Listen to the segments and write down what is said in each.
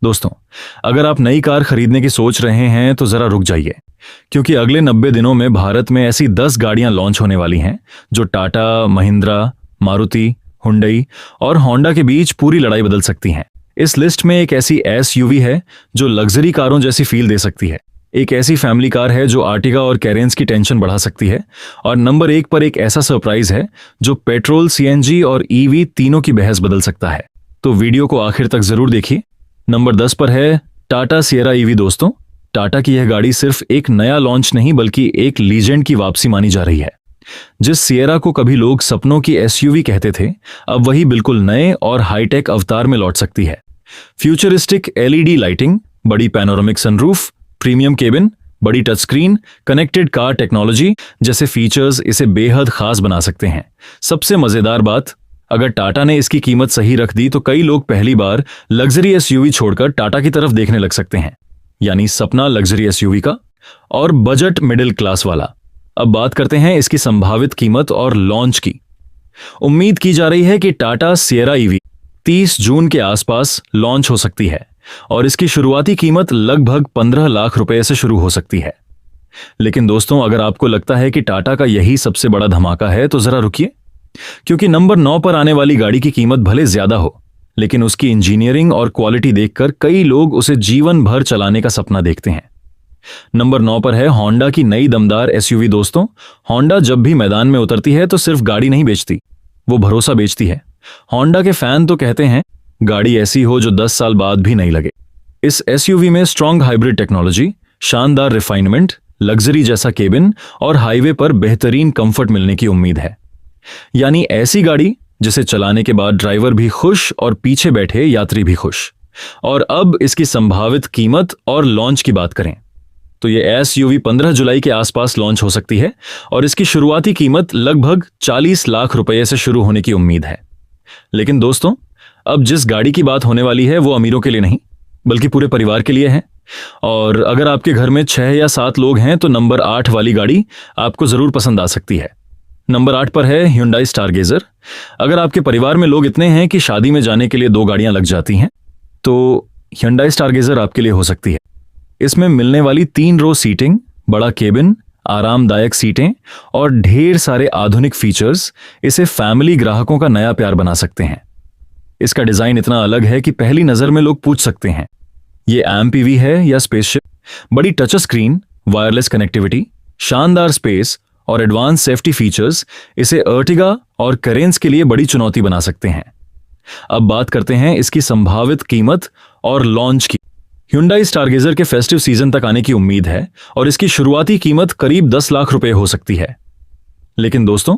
दोस्तों, अगर आप नई कार खरीदने की सोच रहे हैं तो जरा रुक जाइए, क्योंकि अगले 90 दिनों में भारत में ऐसी 10 गाड़ियां लॉन्च होने वाली हैं जो टाटा, महिंद्रा, मारुति, हुंडई और होंडा के बीच पूरी लड़ाई बदल सकती हैं। इस लिस्ट में एक ऐसी एसयूवी है जो लग्जरी कारों जैसी फील दे सकती है, एक ऐसी फैमिली कार है जो आर्टिगा और कैरेंस की टेंशन बढ़ा सकती है, और नंबर 1 पर एक ऐसा सरप्राइज है जो पेट्रोल, सीएनजी और ईवी तीनों की बहस बदल सकता है। तो वीडियो को आखिर तक जरूर देखिए। नंबर 10 पर है टाटा सिएरा ईवी। दोस्तों, टाटा की यह गाड़ी सिर्फ एक नया लॉन्च नहीं बल्कि एक लीजेंड की वापसी मानी जा रही है। जिस सिएरा को कभी लोग सपनों की एसयूवी कहते थे, अब वही बिल्कुल नए और हाईटेक अवतार में लौट सकती है। फ्यूचरिस्टिक एलईडी लाइटिंग, बड़ी पैनोरामिक सनरूफ, प्रीमियम केबिन, बड़ी touch screen, connected car technology जैसे फीचर्स इसे बेहद खास बना सकते हैं। सबसे मजेदार बात, अगर टाटा ने इसकी कीमत सही रख दी तो कई लोग पहली बार लग्जरी एसयूवी छोड़कर टाटा की तरफ देखने लग सकते हैं, यानी सपना लग्जरी एसयूवी का और बजट मिडिल क्लास वाला। अब बात करते हैं इसकी संभावित कीमत और लॉन्च की। उम्मीद की जा रही है कि टाटा सिएरा ईवी 30 जून के आसपास लॉन्च हो सकती है और इसकी शुरुआती कीमत लगभग 15 लाख रुपए से शुरू हो सकती है। लेकिन दोस्तों, अगर आपको लगता है कि टाटा का यही सबसे बड़ा धमाका है तो जरा रुकिए, क्योंकि नंबर 9 पर आने वाली गाड़ी की कीमत भले ज्यादा हो, लेकिन उसकी इंजीनियरिंग और क्वालिटी देखकर कई लोग उसे जीवन भर चलाने का सपना देखते हैं। नंबर 9 पर है होंडा की नई दमदार एसयूवी। दोस्तों, होंडा जब भी मैदान में उतरती है तो सिर्फ गाड़ी नहीं बेचती, वो भरोसा बेचती है। होंडा के फैन तो कहते हैं गाड़ी ऐसी हो जो 10 साल बाद भी नहीं लगे। इस एसयूवी में स्ट्रॉन्ग हाइब्रिड टेक्नोलॉजी, शानदार रिफाइनमेंट, लग्जरी जैसा केबिन और हाईवे पर बेहतरीन कंफर्ट मिलने की उम्मीद है। यानी ऐसी गाड़ी जिसे चलाने के बाद ड्राइवर भी खुश और पीछे बैठे यात्री भी खुश। और अब इसकी संभावित कीमत और लॉन्च की बात करें तो ये एसयूवी 15 जुलाई के आसपास लॉन्च हो सकती है और इसकी शुरुआती कीमत लगभग 40 लाख रुपए से शुरू होने की उम्मीद है। लेकिन दोस्तों, अब जिस गाड़ी की बात होने वाली है वो अमीरों के लिए नहीं बल्कि पूरे परिवार के लिए है। और अगर आपके घर में 6 या 7 लोग हैं तो नंबर 8 वाली गाड़ी आपको जरूर पसंद आ सकती है। नंबर 8 पर है Hyundai Stargazer। अगर आपके परिवार में लोग इतने हैं कि शादी में जाने के लिए 2 गाड़ियां लग जाती हैं तो Hyundai Stargazer आपके लिए हो सकती है। इसमें मिलने वाली 3 रो सीटिंग, बड़ा केबिन, आरामदायक सीटें और ढेर सारे आधुनिक फीचर्स इसे फैमिली ग्राहकों का नया प्यार बना सकते हैं। इसका डिजाइन इतना अलग है कि पहली नजर में लोग पूछ सकते हैं ये एमपीवी है या स्पेसशिप। बड़ी टच स्क्रीन, वायरलेस कनेक्टिविटी, शानदार स्पेस और एडवांस सेफ्टी फीचर्स इसे अर्टिगा और कैरेंस के लिए बड़ी चुनौती बना सकते हैं। अब बात करते हैं इसकी संभावित कीमत और लॉन्च की। Hyundai Stargazer के फेस्टिव सीजन तक आने की उम्मीद है और इसकी शुरुआती कीमत करीब 10 लाख रुपए हो सकती है। लेकिन दोस्तों,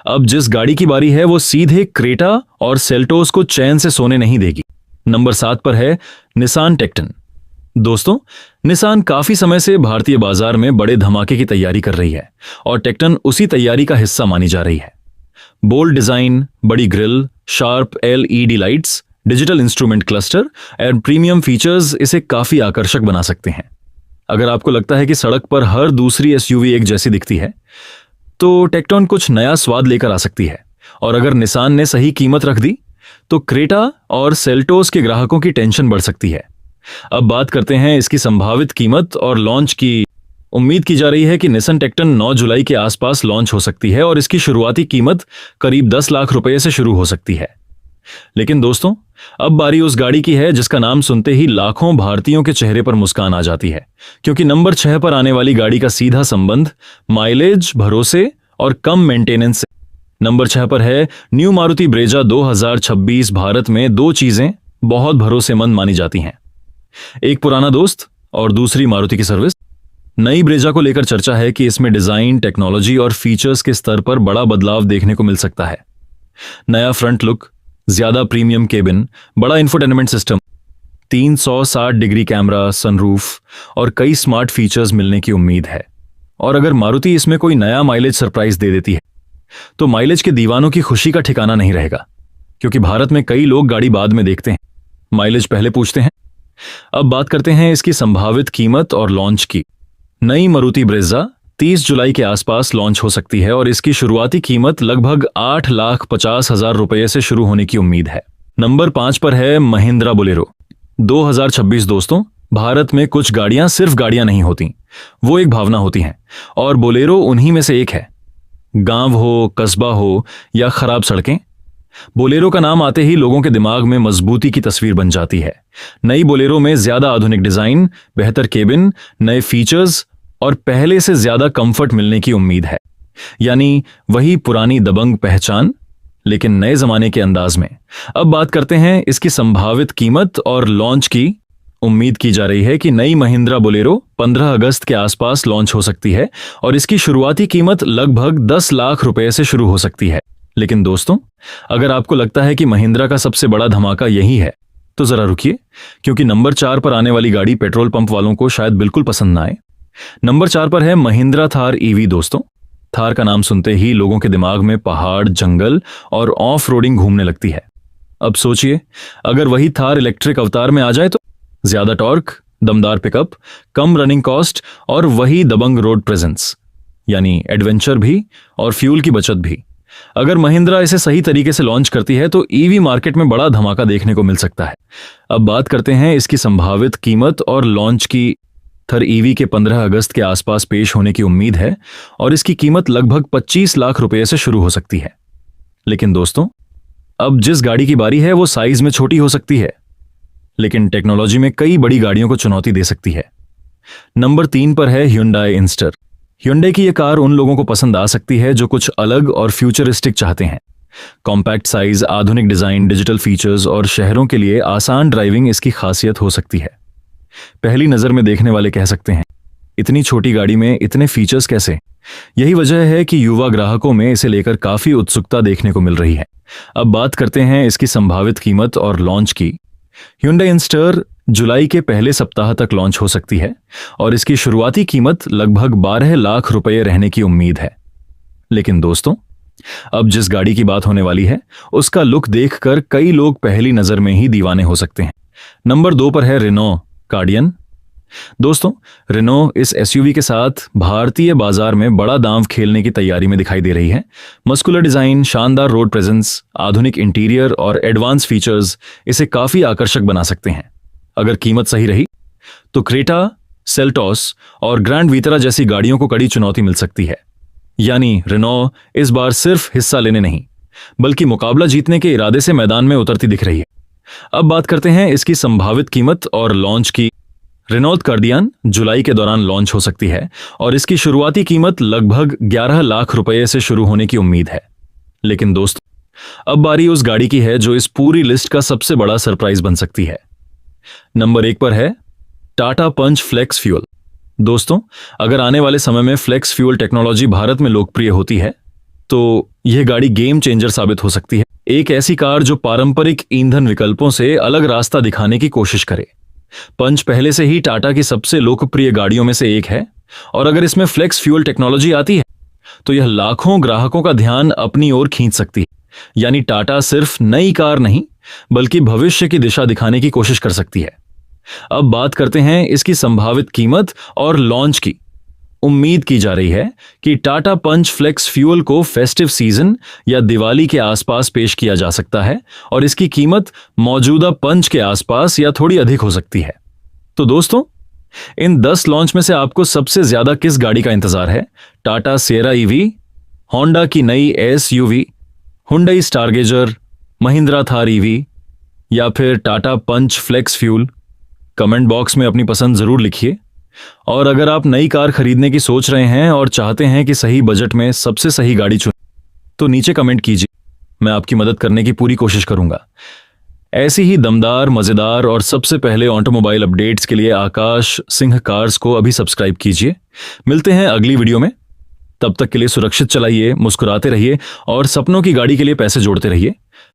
अब जिस गाड़ी की बारी है वो सीधे क्रेटा और सेल्टोस को चैन से सोने नहीं देगी। नंबर 7 पर है निसान टेक्टन। दोस्तों, निसान काफी समय से भारतीय बाजार में बड़े धमाके की तैयारी कर रही है और टेक्टन उसी तैयारी का हिस्सा मानी जा रही है। बोल्ड डिजाइन, बड़ी grill, sharp LED lights, digital instrument cluster and premium features इसे काफी आकर्षक बना सकते हैं। अगर आपको लगता है कि सड़क पर हर दूसरी एसयूवी एक जैसी दिखती है तो टेक्टन कुछ नया स्वाद लेकर आ सकती है। और अगर निसान ने सही कीमत रख दी तो क्रेटा और सेल्टोस के ग्राहकों की टेंशन बढ़ सकती है। अब बात करते हैं इसकी संभावित कीमत और लॉन्च की। उम्मीद की जा रही है कि निसान टेक्टन 9 जुलाई के आसपास लॉन्च हो सकती है और इसकी शुरुआती कीमत करीब 10 लाख रुपए से शुरू हो सकती है। लेकिन दोस्तों, अब बारी उस गाड़ी की है जिसका नाम सुनते ही लाखों भारतीयों के चेहरे पर मुस्कान आ जाती है, क्योंकि नंबर 6 पर आने वाली गाड़ी का सीधा संबंध माइलेज, भरोसे और कम मेंटेनेंस से। नंबर 6 पर है न्यू मारुति ब्रेजा 2026। भारत में 2 चीजें बहुत भरोसेमंद मानी जाती हैं, एक पुराना दोस्त और दूसरी मारुति की सर्विस। नई ब्रेजा को लेकर चर्चा है कि इसमें डिजाइन, टेक्नोलॉजी और फीचर्स के स्तर पर बड़ा बदलाव देखने को मिल सकता है। नया फ्रंट लुक, ज्यादा प्रीमियम केबिन, बड़ा infotainment system, 360 degree camera, sunroof और कई स्मार्ट फीचर्स मिलने की उम्मीद है। और अगर मारुति इसमें कोई नया माइलेज सरप्राइज दे देती है तो माइलेज के दीवानों की खुशी का ठिकाना नहीं रहेगा, क्योंकि भारत में कई लोग गाड़ी बाद में देखते हैं, माइलेज पहले पूछते हैं। अब बात करते हैं इसकी संभावित कीमत और लॉन्च की। नई मारुति ब्रेजा 30 जुलाई के आसपास लॉन्च हो सकती है और इसकी शुरुआती कीमत लगभग 8,50,000 रुपए से शुरू होने की उम्मीद है। नंबर 5 पर है महिंद्रा बोलेरो। 2026 दोस्तों, भारत में कुछ गाड़ियां सिर्फ गाड़ियां नहीं होती, वो एक भावना होती हैं, और बोलेरो उन्हीं में से एक है। गांव हो, कस्बा हो या खराब सड़कें, बोलेरो का नाम आते ही लोगों के दिमाग में मजबूती की तस्वीर बन जाती है। नई बोलेरो में ज्यादा आधुनिक डिजाइन, बेहतर केबिन, नए फीचर्स और पहले से ज्यादा कंफर्ट मिलने की उम्मीद है। यानी वही पुरानी दबंग पहचान, लेकिन नए जमाने के अंदाज में। अब बात करते हैं इसकी संभावित कीमत और लॉन्च की। उम्मीद की जा रही है कि नई महिंद्रा बोलेरो 15 अगस्त के आसपास लॉन्च हो सकती है और इसकी शुरुआती कीमत लगभग 10 लाख रुपए से शुरू हो सकती है। लेकिन दोस्तों, अगर आपको लगता है कि महिंद्रा का सबसे बड़ा धमाका यही है, तो जरा रुकिए, क्योंकि नंबर 4 पर आने वाली गाड़ी पेट्रोल पंप वालों को शायद बिल्कुल पसंद ना आए। नंबर 4 पर है महिंद्रा थार ईवी दोस्तों। थार का नाम सुनते ही लोगों के दिमाग में पहाड़, जंगल और ऑफ रोडिंग घूमने लगती है। अब सोचिए, अगर वही थार इलेक्ट्रिक अवतार में आ जाए तो ज्यादा टॉर्क, दमदार पिकअप, कम रनिंग कॉस्ट और वही दबंग रोड प्रेजेंस, यानी एडवेंचर भी और फ्यूल की बचत भी। अगर महिंद्रा इसे सही तरीके से लॉन्च करती है तो ईवी मार्केट में बड़ा धमाका देखने को मिल सकता है। अब बात करते हैं इसकी संभावित कीमत और लॉन्च की। थर ईवी के 15 अगस्त के आसपास पेश होने की उम्मीद है और इसकी कीमत लगभग 25 लाख रुपए से शुरू हो सकती है। लेकिन दोस्तों, अब जिस गाड़ी की बारी है वो साइज में छोटी हो सकती है, लेकिन टेक्नोलॉजी में कई बड़ी गाड़ियों को चुनौती दे सकती है। नंबर 3 पर है Hyundai इंस्टर। Hyundai की यह कार उन लोगों को पसंद आ सकती है जो कुछ अलग और फ्यूचरिस्टिक चाहते हैं। कॉम्पैक्ट साइज, आधुनिक डिजाइन, डिजिटल फीचर्स और शहरों के लिए आसान ड्राइविंग इसकी खासियत हो सकती है। पहली नजर में देखने वाले कह सकते हैं, इतनी छोटी गाड़ी में इतने फीचर्स कैसे? यही वजह है कि युवा ग्राहकों में इसे लेकर काफी उत्सुकता देखने को मिल रही है। अब बात करते हैं इसकी संभावित कीमत और लॉन्च की। Hyundai इंस्टर जुलाई के पहले सप्ताह तक लॉन्च हो सकती है और इसकी शुरुआती कीमत लगभग 12 लाख रुपए रहने की उम्मीद है। लेकिन दोस्तों, अब जिस गाड़ी की बात होने वाली है उसका लुक देखकर कई लोग पहली नजर में ही दीवाने हो सकते हैं। नंबर 2 पर है रेनो कार्डियन। दोस्तों, रेनो इस एसयूवी के साथ भारतीय बाजार में बड़ा दांव खेलने की तैयारी में दिखाई दे रही है। मस्कुलर डिजाइन, शानदार रोड प्रेजेंस, आधुनिक इंटीरियर और एडवांस फीचर्स इसे काफी आकर्षक बना सकते हैं। अगर कीमत सही रही तो क्रेटा, सेल्टॉस और ग्रैंड वीतरा जैसी गाड़ियों को कड़ी चुनौती मिल सकती है। यानी रेनो इस बार सिर्फ हिस्सा लेने नहीं, बल्कि मुकाबला जीतने के इरादे से मैदान में उतरती दिख रही है। अब बात करते हैं इसकी संभावित कीमत और लॉन्च की। रेनॉल्ट कार्डियन जुलाई के दौरान लॉन्च हो सकती है और इसकी शुरुआती कीमत लगभग 11 लाख रुपए से शुरू होने की उम्मीद है। लेकिन दोस्तों, अब बारी उस गाड़ी की है जो इस पूरी लिस्ट का सबसे बड़ा सरप्राइज बन सकती है। नंबर 1 पर है टाटा पंच फ्लेक्स फ्यूल। दोस्तों, अगर आने वाले समय में फ्लेक्स फ्यूल टेक्नोलॉजी भारत में लोकप्रिय होती है तो यह गाड़ी गेम चेंजर साबित हो सकती है। एक ऐसी कार जो पारंपरिक ईंधन विकल्पों से अलग रास्ता दिखाने की कोशिश करे। पंच पहले से ही टाटा की सबसे लोकप्रिय गाड़ियों में से एक है और अगर इसमें फ्लेक्स फ्यूल टेक्नोलॉजी आती है तो यह लाखों ग्राहकों का ध्यान अपनी ओर खींच सकती है। यानी टाटा सिर्फ नई कार नहीं, बल्कि भविष्य की दिशा दिखाने की कोशिश कर सकती है। अब बात करते हैं इसकी संभावित कीमत और लॉन्च की। उम्मीद की जा रही है कि टाटा पंच फ्लेक्स फ्यूल को फेस्टिव सीजन या दिवाली के आसपास पेश किया जा सकता है और इसकी कीमत मौजूदा पंच के आसपास या थोड़ी अधिक हो सकती है। तो दोस्तों, इन 10 लॉन्च में से आपको सबसे ज्यादा किस गाड़ी का इंतजार है? टाटा सिएरा ईवी, होंडा की नई SUV, Hyundai Stargazer, Mahindra Thar EV या फिर टाटा पंच फ्लेक्स फ्यूल? कमेंट बॉक्स में अपनी पसंद जरूर लिखिए। और अगर आप नई कार खरीदने की सोच रहे हैं और चाहते हैं कि सही बजट में सबसे सही गाड़ी चुनें, तो नीचे कमेंट कीजिए, मैं आपकी मदद करने की पूरी कोशिश करूंगा। ऐसी ही दमदार, मजेदार और सबसे पहले ऑटोमोबाइल अपडेट्स के लिए आकाश सिंह कार्स को अभी सब्सक्राइब कीजिए। मिलते हैं अगली वीडियो में। तब तक के लिए सुरक्षित चलाइए, मुस्कुराते रहिए और सपनों की गाड़ी के लिए पैसे जोड़ते रहिए।